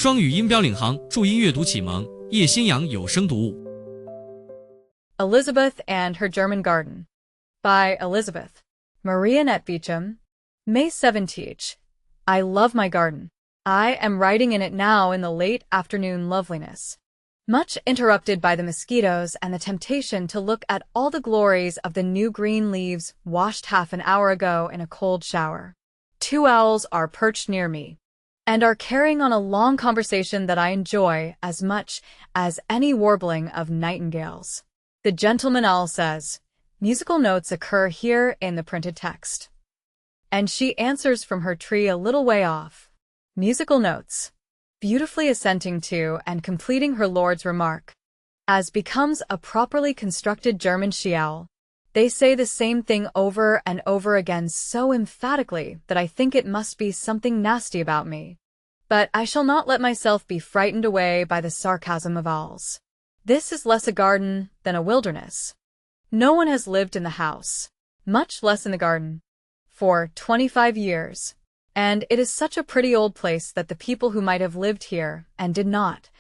双语音标领航，注音阅读启蒙，叶兴阳有声读物。Elizabeth and Her German Garden by Elizabeth. Maria Beecham. May 17th. I love my garden. I am writing in it now in the late afternoon loveliness, much interrupted by the mosquitoes and the temptation to look at all the glories of the new green leaves washed half an hour ago in a cold shower. 2 owls are perched near me, and are carrying on a long conversation that I enjoy as much as any warbling of nightingales. The gentleman owl says, "Musical notes occur here in the printed text." And she answers from her tree a little way off, "Musical notes," beautifully assenting to and completing her lord's remark. As becomes a properly constructed German she-owl, they say the same thing over and over again so emphatically that I think it must be something nasty about me. But I shall not let myself be frightened away by the sarcasm of owls. This is less a garden than a wilderness. No one has lived in the house, much less in the garden, for 25 years, and it is such a pretty old place that the people who might have lived here and did not,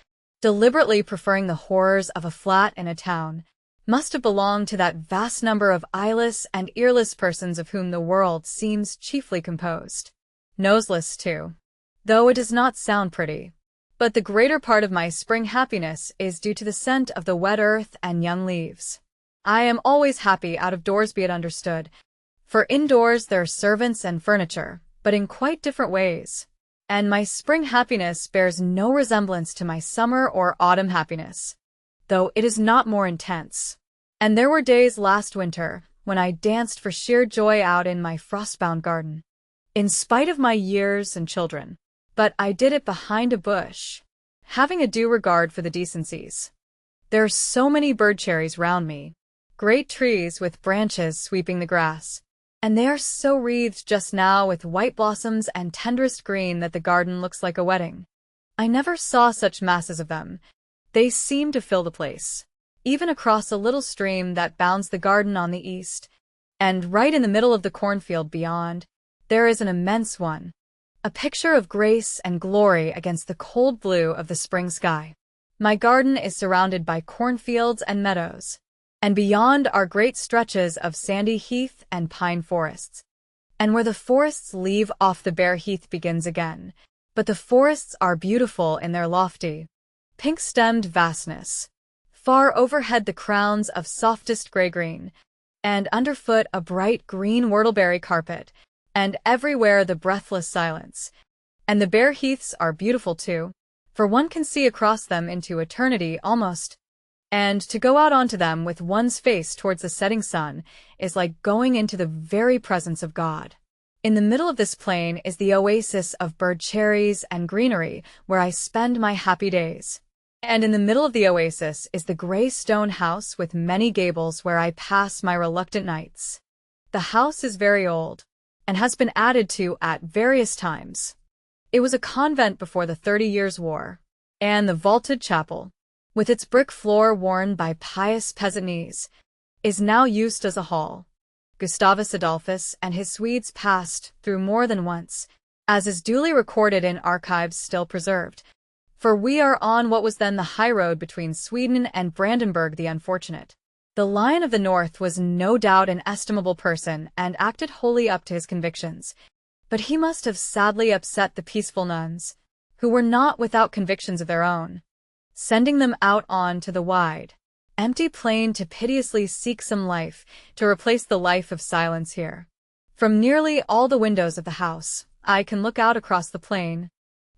deliberately preferring the horrors of a flat in a town, must have belonged to that vast number of eyeless and earless persons of whom the world seems chiefly composed. Noseless, too, though it does not sound pretty. But the greater part of my spring happiness is due to the scent of the wet earth and young leaves. I am always happy out of doors, be it understood, for indoors there are servants and furniture, but in quite different ways. And my spring happiness bears no resemblance to my summer or autumn happiness, though it is not more intense. And there were days last winter when I danced for sheer joy out in my frost-bound garden, in spite of my years and children. But I did it behind a bush, having a due regard for the decencies. There are so many bird cherries round me, great trees with branches sweeping the grass, and they are so wreathed just now with white blossoms and tenderest green that the garden looks like a wedding. I never saw such masses of them. They seem to fill the place, even across a little stream that bounds the garden on the east, and right in the middle of the cornfield beyond, there is an immense one, a picture of grace and glory against the cold blue of the spring sky. My garden is surrounded by cornfields and meadows, and beyond are great stretches of sandy heath and pine forests. And where the forests leave off, the bare heath begins again, but the forests are beautiful in their lofty, pink-stemmed vastness. Far overhead the crowns of softest gray-green, and underfoot a bright green whortleberry carpet, and everywhere the breathless silence. And the bare heaths are beautiful too, for one can see across them into eternity almost, and to go out onto them with one's face towards the setting sun is like going into the very presence of God. In the middle of this plain is the oasis of bird cherries and greenery where I spend my happy days. And in the middle of the oasis is the gray stone house with many gables where I pass my reluctant nights. The house is very old, and has been added to at various times. It was a convent before the 30 Years' War, and the vaulted chapel, with its brick floor worn by pious peasant knees, is now used as a hall. Gustavus Adolphus and his Swedes passed through more than once, as is duly recorded in archives still preserved, for we are on what was then the high road between Sweden and Brandenburg the Unfortunate. The Lion of the North was no doubt an estimable person and acted wholly up to his convictions, but he must have sadly upset the peaceful nuns, who were not without convictions of their own, sending them out on to the wide, empty plain to piteously seek some life to replace the life of silence here. From nearly all the windows of the house, I can look out across the plain,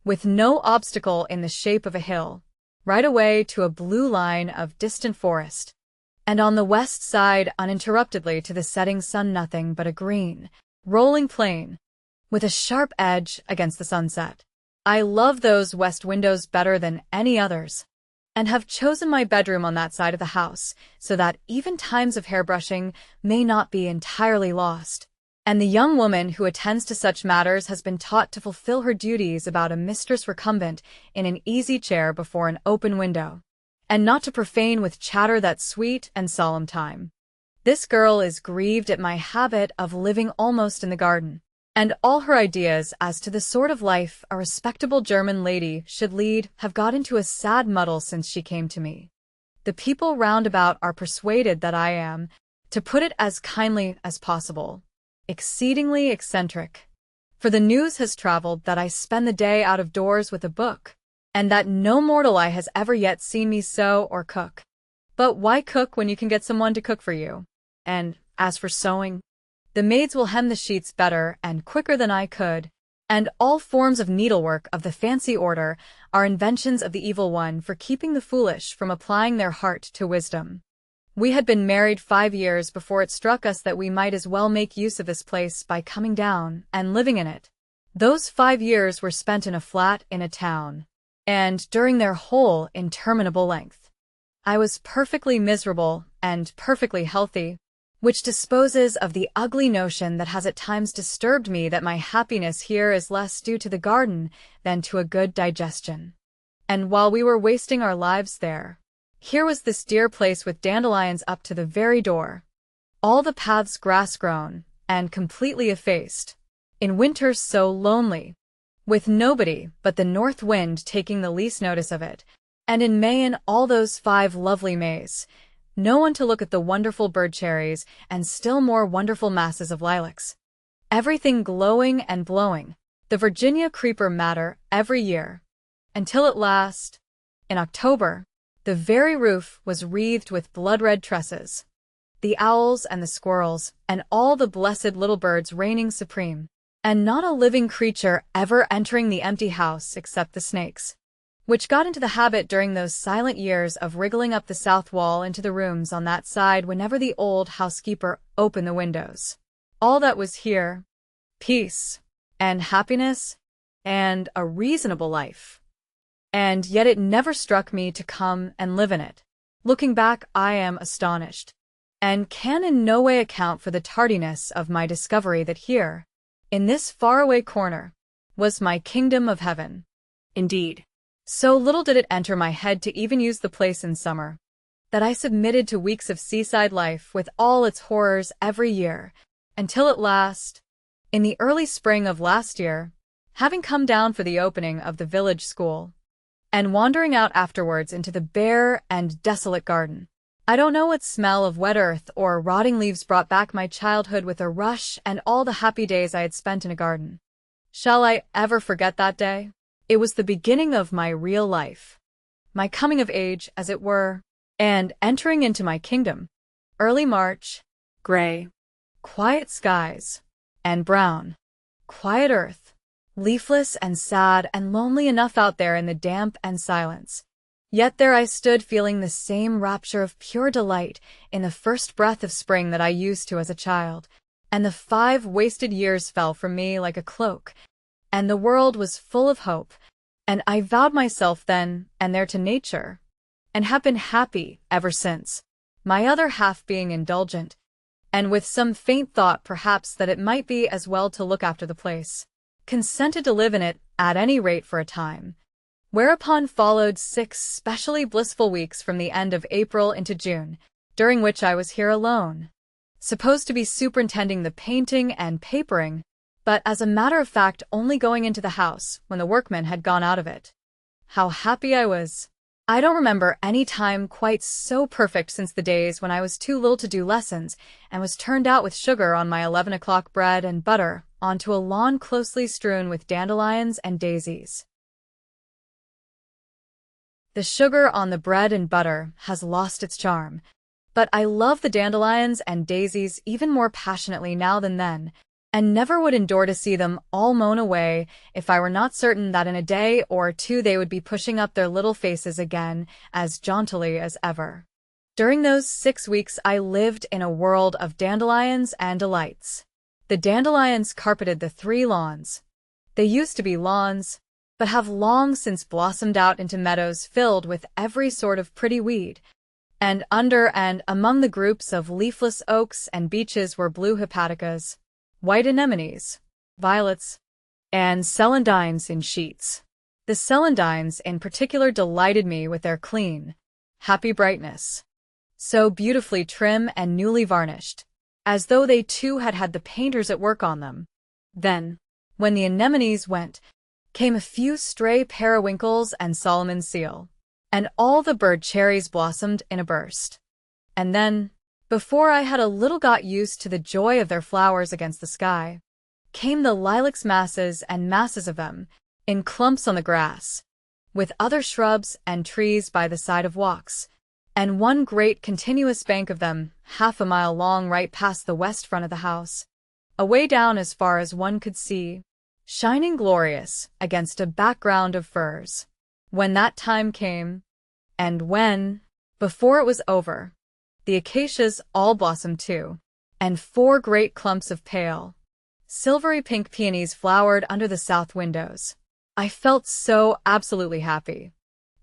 with no obstacle in the shape of a hill, right away to a blue line of distant forest, and on the west side uninterruptedly to the setting sun nothing but a green, rolling plain, with a sharp edge against the sunset. I love those west windows better than any others, and have chosen my bedroom on that side of the house, so that even times of hairbrushing may not be entirely lost, and the young woman who attends to such matters has been taught to fulfill her duties about a mistress recumbent in an easy chair before an open window, and not to profane with chatter that sweet and solemn time. This girl is grieved at my habit of living almost in the garden, and all her ideas as to the sort of life a respectable German lady should lead have got into a sad muddle since she came to me. The people round about are persuaded that I am, to put it as kindly as possible, exceedingly eccentric. For the news has traveled that I spend the day out of doors with a book, and that no mortal eye has ever yet seen me sew or cook. But why cook when you can get someone to cook for you? And as for sewing, the maids will hem the sheets better and quicker than I could, and all forms of needlework of the fancy order are inventions of the evil one for keeping the foolish from applying their heart to wisdom. We had been married 5 years before it struck us that we might as well make use of this place by coming down and living in it. Those 5 years were spent in a flat in a town, and during their whole interminable length, I was perfectly miserable and perfectly healthy, which disposes of the ugly notion that has at times disturbed me that my happiness here is less due to the garden than to a good digestion. And while we were wasting our lives there, here was this dear place with dandelions up to the very door, all the paths grass-grown and completely effaced, in winters so lonely, with nobody but the north wind taking the least notice of it, and in May in all those 5 lovely Mays, no one to look at the wonderful bird cherries and still more wonderful masses of lilacs. Everything glowing and blowing, the Virginia creeper matter every year, until at last, in October, the very roof was wreathed with blood-red tresses, the owls and the squirrels and all the blessed little birds reigning supreme, and not a living creature ever entering the empty house except the snakes, which got into the habit during those silent years of wriggling up the south wall into the rooms on that side whenever the old housekeeper opened the windows. All that was here, peace and happiness and a reasonable life. And yet it never struck me to come and live in it. Looking back, I am astonished, and can in no way account for the tardiness of my discovery that here, in this faraway corner, was my kingdom of heaven. Indeed, so little did it enter my head to even use the place in summer, that I submitted to weeks of seaside life with all its horrors every year, until at last, in the early spring of last year, having come down for the opening of the village school, and wandering out afterwards into the bare and desolate garden, I don't know what smell of wet earth or rotting leaves brought back my childhood with a rush and all the happy days I had spent in a garden. Shall I ever forget that day? It was the beginning of my real life, my coming of age, as it were, and entering into my kingdom. Early March, gray, quiet skies, and brown, quiet earth, leafless and sad and lonely enough out there in the damp and silence. Yet there I stood feeling the same rapture of pure delight in the first breath of spring that I used to as a child, and the 5 wasted years fell from me like a cloak, and the world was full of hope, and I vowed myself then and there to nature, and have been happy ever since, my other half being indulgent, and with some faint thought perhaps that it might be as well to look after the place, consented to live in it at any rate for a time. Whereupon followed 6 specially blissful weeks from the end of April into June, during which I was here alone, supposed to be superintending the painting and papering, but as a matter of fact only going into the house when the workmen had gone out of it. How happy I was! I don't remember any time quite so perfect since the days when I was too little to do lessons and was turned out with sugar on my 11 o'clock bread and butter onto a lawn closely strewn with dandelions and daisies. The sugar on the bread and butter has lost its charm, but I love the dandelions and daisies even more passionately now than then, and never would endure to see them all mown away if I were not certain that in a day or 2 they would be pushing up their little faces again as jauntily as ever. During those 6 weeks I lived in a world of dandelions and delights. The dandelions carpeted the 3 lawns. They used to be lawns, but have long since blossomed out into meadows filled with every sort of pretty weed, and under and among the groups of leafless oaks and beeches were blue hepaticas, white anemones, violets, and celandines in sheets. The celandines in particular delighted me with their clean, happy brightness, so beautifully trim and newly varnished, as though they too had had the painters at work on them. Then, when the anemones went, came a few stray periwinkles and Solomon's seal, and all the bird cherries blossomed in a burst. And then, before I had a little got used to the joy of their flowers against the sky, came the lilacs, masses and masses of them, in clumps on the grass, with other shrubs and trees by the side of walks, and one great continuous bank of them, half a mile long right past the west front of the house, away down as far as one could see, shining glorious against a background of firs. When that time came, and when, before it was over, the acacias all blossomed too, and 4 great clumps of pale, silvery pink peonies flowered under the south windows, I felt so absolutely happy,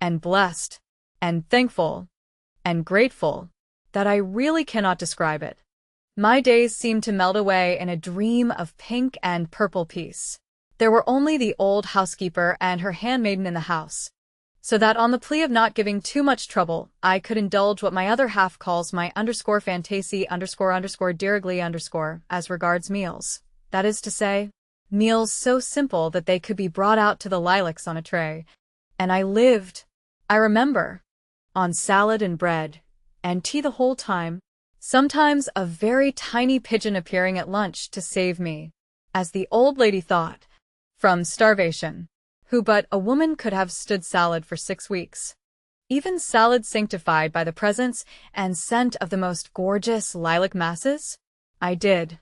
and blessed, and thankful, and grateful, that I really cannot describe it. My days seemed to melt away in a dream of pink and purple peace. There were only the old housekeeper and her handmaiden in the house, so that on the plea of not giving too much trouble, I could indulge what my other half calls my _fantasy _diriggly_ as regards meals. That is to say, meals so simple that they could be brought out to the lilacs on a tray. And I lived, I remember, on salad and bread, and tea the whole time, sometimes a very tiny pigeon appearing at lunch to save me, as the old lady thought, from starvation. Who but a woman could have stood salad for 6 weeks? Even salad sanctified by the presence and scent of the most gorgeous lilac masses? I did,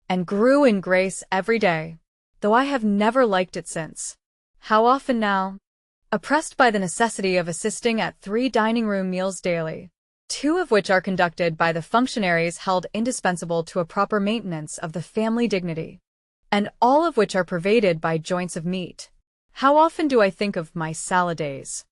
and grew in grace every day, though I have never liked it since. How often now, oppressed by the necessity of assisting at 3 dining-room meals daily, 2 of which are conducted by the functionaries held indispensable to a proper maintenance of the family dignity, and all of which are pervaded by joints of meat, how often do I think of my salad days,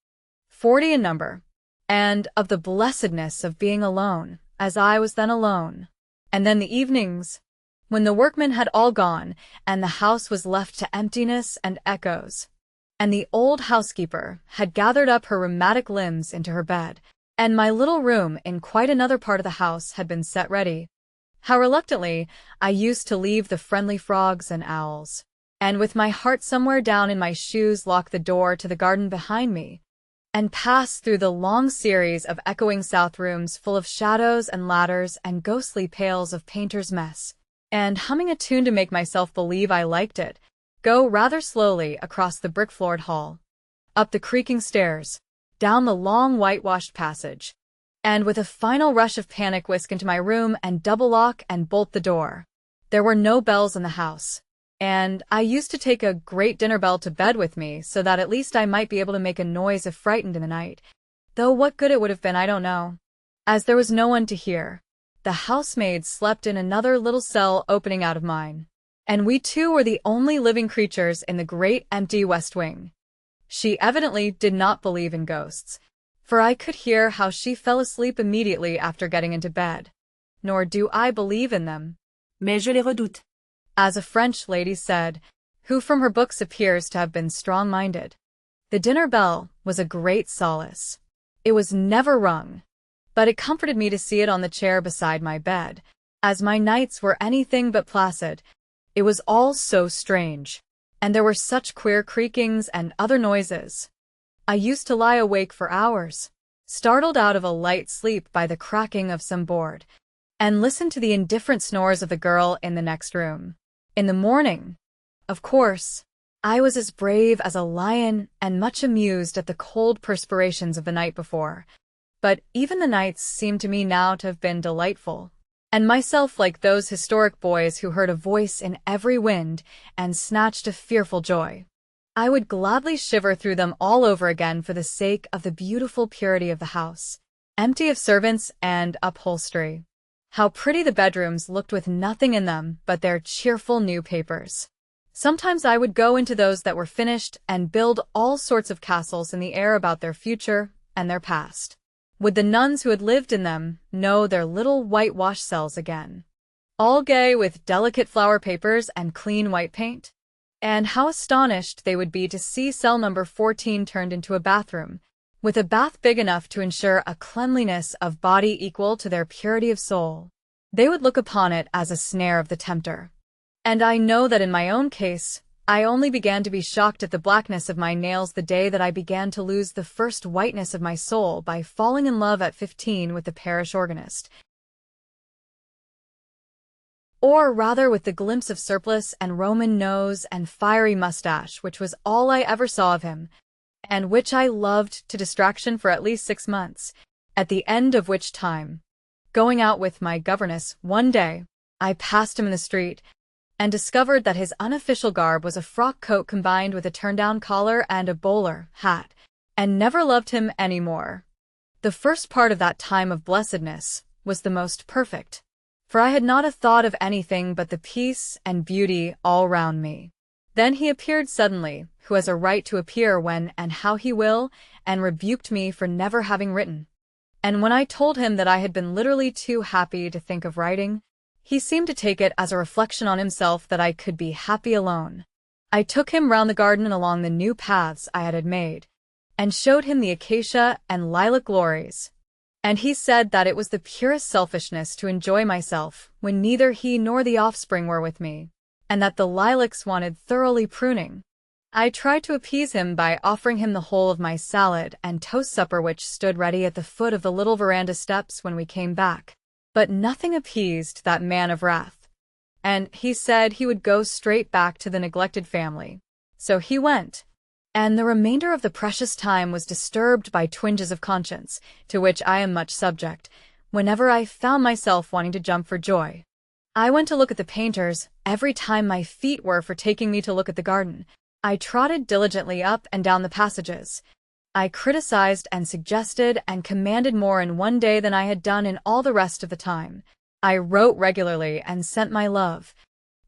40 in number, and of the blessedness of being alone, as I was then alone, and then the evenings, when the workmen had all gone, and the house was left to emptiness and echoes, and the old housekeeper had gathered up her rheumatic limbs into her bed, and my little room in quite another part of the house had been set ready. How reluctantly I used to leave the friendly frogs and owls, and with my heart somewhere down in my shoes lock the door to the garden behind me, and pass through the long series of echoing south rooms full of shadows and ladders and ghostly pails of painter's mess, and humming a tune to make myself believe I liked it, go rather slowly across the brick-floored hall, up the creaking stairs, down the long whitewashed passage, and with a final rush of panic whisk into my room and double lock and bolt the door. There were no bells in the house, and I used to take a great dinner bell to bed with me so that at least I might be able to make a noise if frightened in the night, though what good it would have been I don't know. As there was no one to hear, the housemaid slept in another little cell opening out of mine, and we 2 were the only living creatures in the great empty west wing. She evidently did not believe in ghosts, for I could hear how she fell asleep immediately after getting into bed. Nor do I believe in them. Mais je les redoute. As a French lady said, who from her books appears to have been strong-minded. The dinner bell was a great solace. It was never rung, but it comforted me to see it on the chair beside my bed, as my nights were anything but placid. It was all so strange, and there were such queer creakings and other noises. I used to lie awake for hours, startled out of a light sleep by the cracking of some board, and listen to the indifferent snores of the girl in the next room. In the morning, of course, I was as brave as a lion and much amused at the cold perspirations of the night before, but even the nights seemed to me now to have been delightful, and myself like those historic boys who heard a voice in every wind and snatched a fearful joy. I would gladly shiver through them all over again for the sake of the beautiful purity of the house, empty of servants and upholstery. How pretty the bedrooms looked with nothing in them but their cheerful new papers. Sometimes I would go into those that were finished and build all sorts of castles in the air about their future and their past. Would the nuns who had lived in them know their little whitewashed cells again, all gay with delicate flower papers and clean white paint? And how astonished they would be to see cell number 14 turned into a bathroom, with a bath big enough to ensure a cleanliness of body equal to their purity of soul. They would look upon it as a snare of the tempter. And I know that in my own case, I only began to be shocked at the blackness of my nails the day that I began to lose the first whiteness of my soul by falling in love at 15 with the parish organist. Or rather with the glimpse of surplice and Roman nose and fiery mustache which was all I ever saw of him, and which I loved to distraction for at least 6 months, at the end of which time, going out with my governess one day, I passed him in the street, and discovered that his unofficial garb was a frock coat combined with a turn-down collar and a bowler hat, and never loved him any more. The first part of that time of blessedness was the most perfect, for I had not a thought of anything but the peace and beauty all round me. Then he appeared suddenly, who has a right to appear when and how he will, and rebuked me for never having written. And when I told him that I had been literally too happy to think of writing, he seemed to take it as a reflection on himself that I could be happy alone. I took him round the garden and along the new paths I had made, and showed him the acacia and lilac glories. And he said that it was the purest selfishness to enjoy myself when neither he nor the offspring were with me, and that the lilacs wanted thoroughly pruning. I tried to appease him by offering him the whole of my salad and toast supper which stood ready at the foot of the little veranda steps when we came back. But nothing appeased that man of wrath, and he said he would go straight back to the neglected family. So he went, and the remainder of the precious time was disturbed by twinges of conscience, to which I am much subject, whenever I found myself wanting to jump for joy. I went to look at the painters every time my feet were for taking me to look at the garden. I trotted diligently up and down the passages. I criticized and suggested and commanded more in one day than I had done in all the rest of the time. I wrote regularly and sent my love.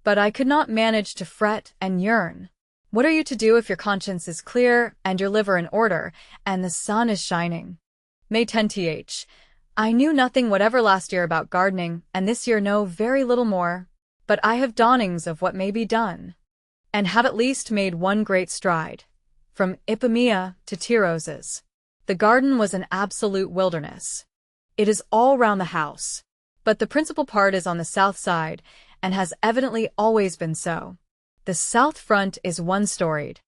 But I could not manage to fret and yearn. What are you to do if your conscience is clear and your liver in order and the sun is shining? May 10th. I knew nothing whatever last year about gardening, and this year know very little more. But I have dawnings of what may be done, and have at least made one great stride. From Ipomaea to tea roses. The garden was an absolute wilderness. It is all round the house, but the principal part is on the south side, and has evidently always been so. The south front is one-storied,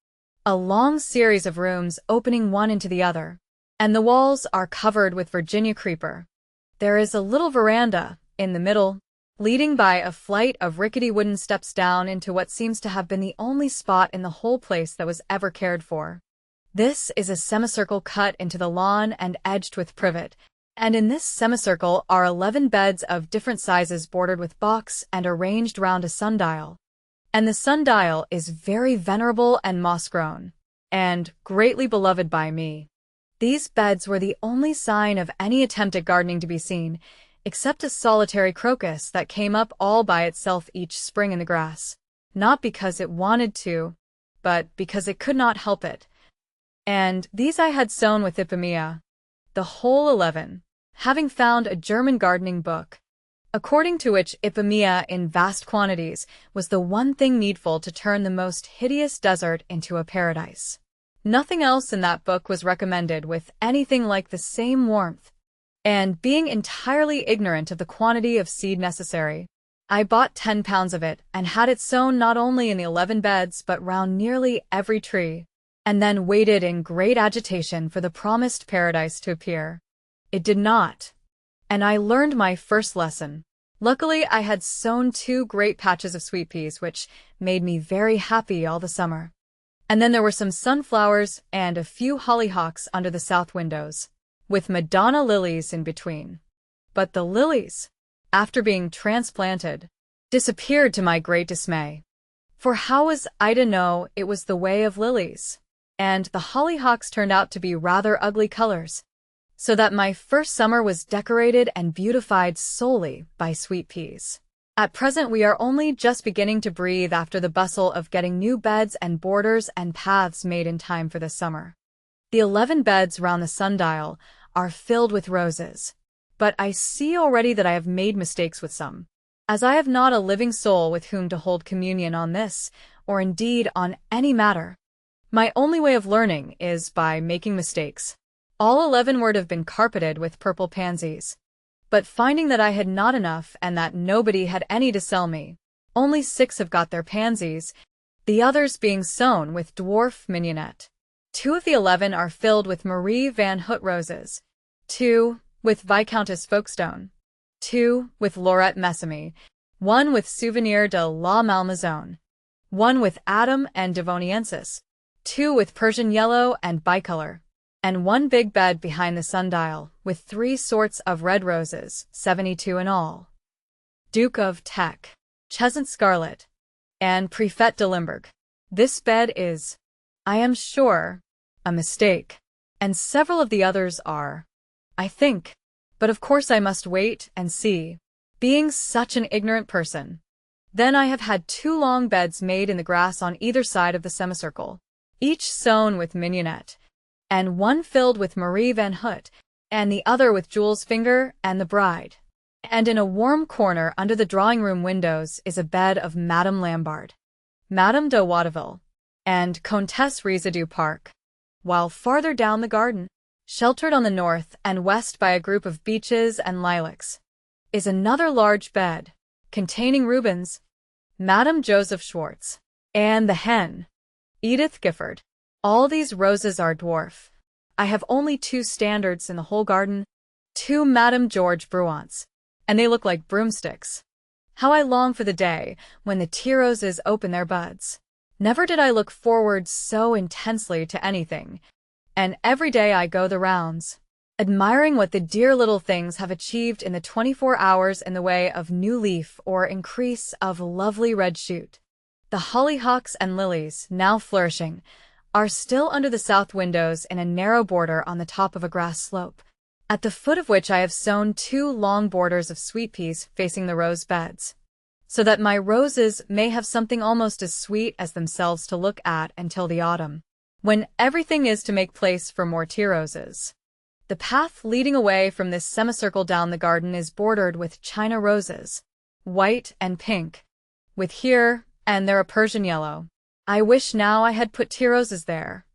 a long series of rooms opening one into the other, and the walls are covered with Virginia creeper. There is a little veranda in the middle, leading by a flight of rickety wooden steps down into what seems to have been the only spot in the whole place that was ever cared for. This is a semicircle cut into the lawn and edged with privet, and in this semicircle are 11 beds of different sizes bordered with box and arranged round a sundial. And the sundial is very venerable and moss-grown, and greatly beloved by me. These beds were the only sign of any attempt at gardening to be seen, except a solitary crocus that came up all by itself each spring in the grass, not because it wanted to, but because it could not help it. And these I had sown with Ipomaea, the whole 11, having found a German gardening book, according to which Ipomaea in vast quantities was the one thing needful to turn the most hideous desert into a paradise. Nothing else in that book was recommended with anything like the same warmth. And being entirely ignorant of the quantity of seed necessary, I bought 10 pounds of it and had it sown not only in the 11 beds but round nearly every tree, and then waited in great agitation for the promised paradise to appear. It did not, and I learned my first lesson. Luckily, I had sown 2 great patches of sweet peas, which made me very happy all the summer. And then there were some sunflowers and a few hollyhocks under the south windows, with Madonna lilies in between. But the lilies, after being transplanted, disappeared to my great dismay. For how was I to know it was the way of lilies? And the hollyhocks turned out to be rather ugly colors, so that my first summer was decorated and beautified solely by sweet peas. At present we are only just beginning to breathe after the bustle of getting new beds and borders and paths made in time for the summer. The 11 beds round the sundial are filled with roses, but I see already that I have made mistakes with some, as I have not a living soul with whom to hold communion on this, or indeed on any matter. My only way of learning is by making mistakes. All 11 were to have been carpeted with purple pansies, but finding that I had not enough and that nobody had any to sell me, Only 6 have got their pansies, the others being sown with dwarf mignonette. 2 of the 11 are filled with Marie Van Hout roses, 2 with Viscountess Folkestone, 2 with Laurette Messamy, 1 with Souvenir de la Malmaison, 1 with Adam and Devoniensis, 2 with Persian yellow and bicolor, and 1 big bed behind the sundial with 3 sorts of red roses, 72 in all. Duke of Teck, Chesant Scarlet, and Prefet de Limburg. This bed is, I am sure, a mistake, and several of the others are, I think, but of course I must wait and see, being such an ignorant person. Then I have had 2 long beds made in the grass on either side of the semicircle, each sown with mignonette, and 1 filled with Marie Van Hout, and the other with Jules Finger and the bride. And in a warm corner under the drawing-room windows is a bed of Madame Lambard, Madame de Watteville, and Comtesse Riza du Parc, while farther down the garden, sheltered on the north and west by a group of beeches and lilacs, is another large bed, containing Rubens, Madame Joseph Schwartz, and the hen, Edith Gifford. All these roses are dwarf. I have only 2 standards in the whole garden, 2 Madame George Bruants, and they look like broomsticks. How I long for the day when the tea roses open their buds. Never did I look forward so intensely to anything, and every day I go the rounds, admiring what the dear little things have achieved in the 24 hours in the way of new leaf or increase of lovely red shoot. The hollyhocks and lilies, now flourishing, are still under the south windows in a narrow border on the top of a grass slope, at the foot of which I have sown 2 long borders of sweet peas facing the rose beds, so that my roses may have something almost as sweet as themselves to look at until the autumn, when everything is to make place for more tea roses. The path leading away from this semicircle down the garden is bordered with China roses, white and pink, with here and there a Persian yellow. I wish now I had put tea roses there.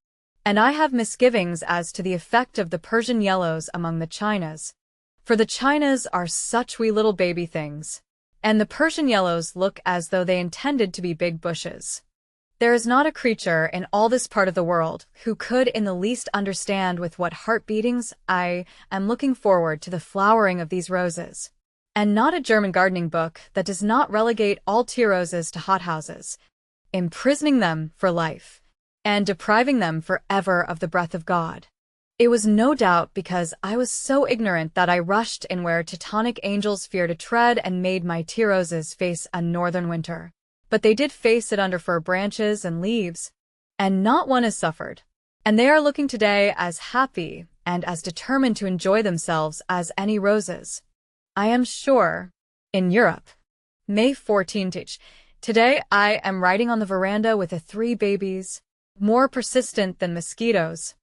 And I have misgivings as to the effect of the Persian yellows among the Chinas, for the Chinas are such wee little baby things, and the Persian yellows look as though they intended to be big bushes. There is not a creature in all this part of the world who could in the least understand with what heart beatings I am looking forward to the flowering of these roses, and not a German gardening book that does not relegate all tea roses to hothouses, imprisoning them for life, and depriving them forever of the breath of God. It was no doubt because I was so ignorant that I rushed in where Teutonic angels fear to tread and made my tea roses face a northern winter. But they did face it under fir branches and leaves, and not one has suffered. And they are looking today as happy and as determined to enjoy themselves as any roses, I am sure, in Europe. May 14th. Today I am riding on the veranda with the 3 babies, more persistent than mosquitoes,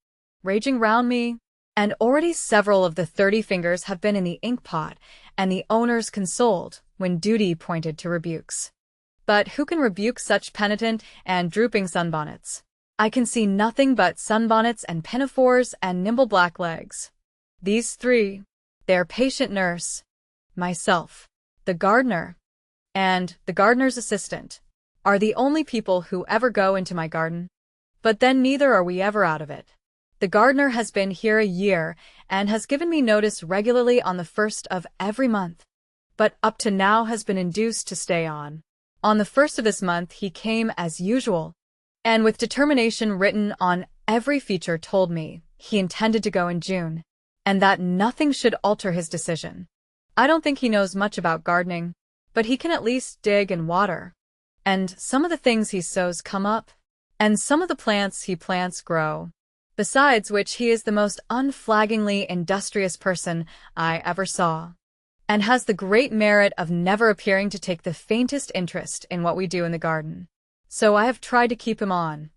raging round me, and already several of the 30 fingers have been in the ink pot, and the owners consoled when duty pointed to rebukes. But who can rebuke such penitent and drooping sunbonnets? I can see nothing but sunbonnets and pinafores and nimble black legs. These 3, their patient nurse, myself, the gardener, and the gardener's assistant, are the only people who ever go into my garden. But then neither are we ever out of it. The gardener has been here a year and has given me notice regularly on the 1st of every month, but up to now has been induced to stay on. On the 1st of this month he came as usual, and with determination written on every feature told me he intended to go in June, and that nothing should alter his decision. I don't think he knows much about gardening, but he can at least dig and water, and some of the things he sows come up, and some of the plants he plants grow. Besides which he is the most unflaggingly industrious person I ever saw, and has the great merit of never appearing to take the faintest interest in what we do in the garden. So I have tried to keep him on,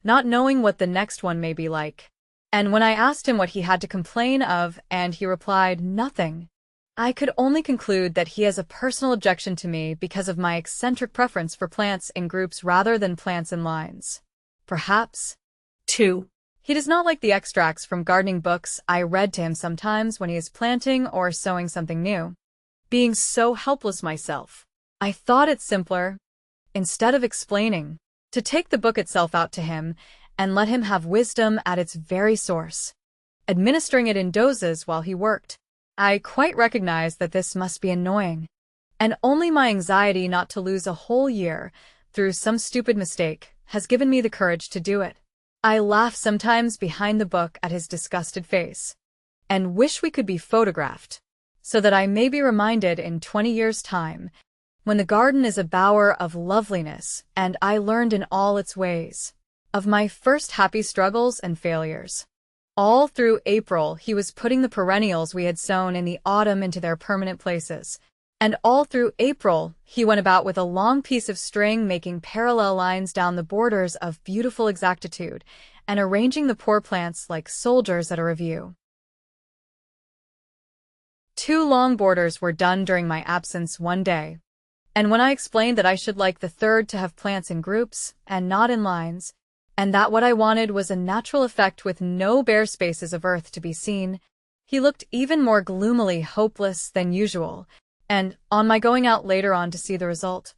not knowing what the next one may be like. And when I asked him what he had to complain of, and he replied, nothing, I could only conclude that he has a personal objection to me because of my eccentric preference for plants in groups rather than plants in lines. Perhaps, too, he does not like the extracts from gardening books I read to him sometimes when he is planting or sowing something new. Being so helpless myself, I thought it simpler, instead of explaining, to take the book itself out to him and let him have wisdom at its very source, administering it in doses while he worked. I quite recognize that this must be annoying, and only my anxiety not to lose a whole year through some stupid mistake has given me the courage to do it. I laugh sometimes behind the book at his disgusted face, and wish we could be photographed, so that I may be reminded in 20 years' time, when the garden is a bower of loveliness and I learned in all its ways, of my first happy struggles and failures. All through April he was putting the perennials we had sown in the autumn into their permanent places, and all through April he went about with a long piece of string making parallel lines down the borders of beautiful exactitude and arranging the poor plants like soldiers at a review. 2 long borders were done during my absence one day, and when I explained that I should like the third to have plants in groups and not in lines, and that what I wanted was a natural effect with no bare spaces of earth to be seen, he looked even more gloomily hopeless than usual, and, on my going out later on to see the result,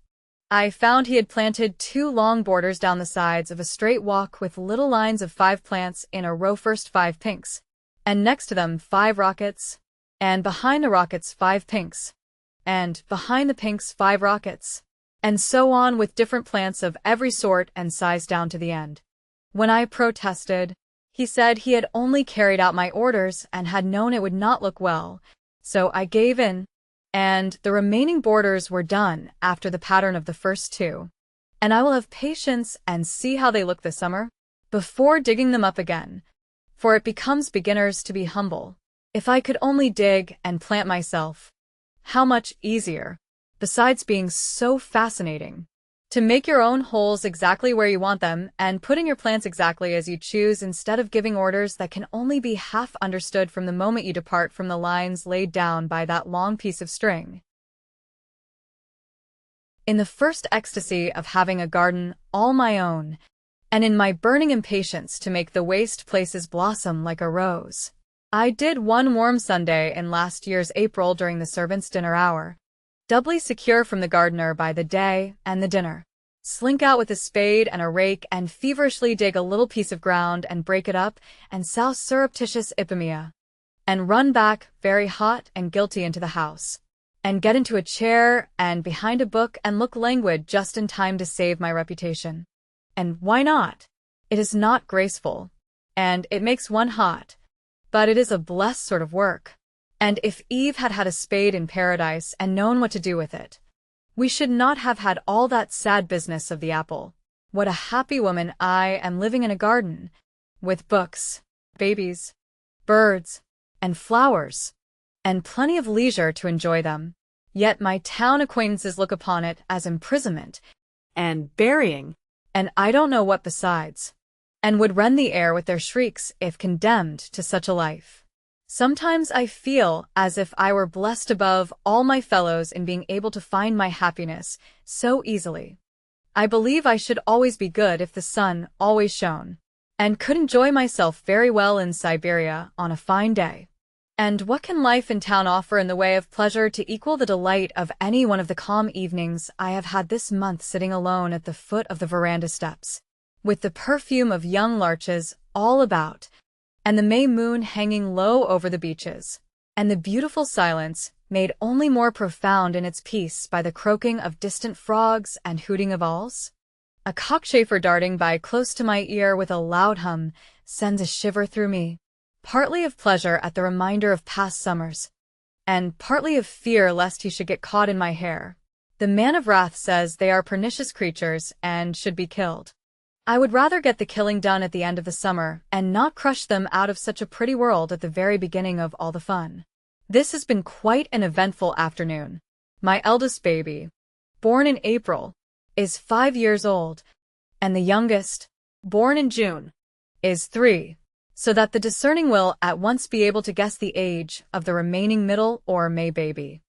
I found he had planted 2 long borders down the sides of a straight walk with little lines of 5 plants in a row, first 5 pinks, and next to them 5 rockets, and behind the rockets 5 pinks, and behind the pinks 5 rockets, and so on with different plants of every sort and size down to the end. When I protested, he said he had only carried out my orders and had known it would not look well, so I gave in, and the remaining borders were done after the pattern of the first 2, and I will have patience and see how they look this summer, before digging them up again, for it becomes beginners to be humble. If I could only dig and plant myself, how much easier, besides being so fascinating. To make your own holes exactly where you want them and putting your plants exactly as you choose instead of giving orders that can only be half understood from the moment you depart from the lines laid down by that long piece of string. In the first ecstasy of having a garden all my own, and in my burning impatience to make the waste places blossom like a rose, I did one warm Sunday in last year's April during the servants' dinner hour, doubly secure from the gardener by the day and the dinner, slink out with a spade and a rake and feverishly dig a little piece of ground and break it up and souse surreptitious ipomea, and run back, very hot and guilty, into the house, and get into a chair and behind a book and look languid just in time to save my reputation. And why not? It is not graceful, and it makes one hot, but it is a blessed sort of work. And if Eve had had a spade in paradise and known what to do with it, we should not have had all that sad business of the apple. What a happy woman I am, living in a garden, with books, babies, birds, and flowers, and plenty of leisure to enjoy them. Yet my town acquaintances look upon it as imprisonment and burying, and I don't know what besides, and would rend the air with their shrieks if condemned to such a life. Sometimes I feel as if I were blessed above all my fellows in being able to find my happiness so easily. I believe I should always be good if the sun always shone, and could enjoy myself very well in Siberia on a fine day. And what can life in town offer in the way of pleasure to equal the delight of any one of the calm evenings I have had this month sitting alone at the foot of the veranda steps, with the perfume of young larches all about, and the May moon hanging low over the beaches, and the beautiful silence made only more profound in its peace by the croaking of distant frogs and hooting of owls? A cockchafer darting by close to my ear with a loud hum sends a shiver through me, partly of pleasure at the reminder of past summers, and partly of fear lest he should get caught in my hair. The man of wrath says they are pernicious creatures and should be killed. I would rather get the killing done at the end of the summer and not crush them out of such a pretty world at the very beginning of all the fun. This has been quite an eventful afternoon. My eldest baby, born in April, is 5 years old, and the youngest, born in June, is 3, so that the discerning will at once be able to guess the age of the remaining middle or May baby.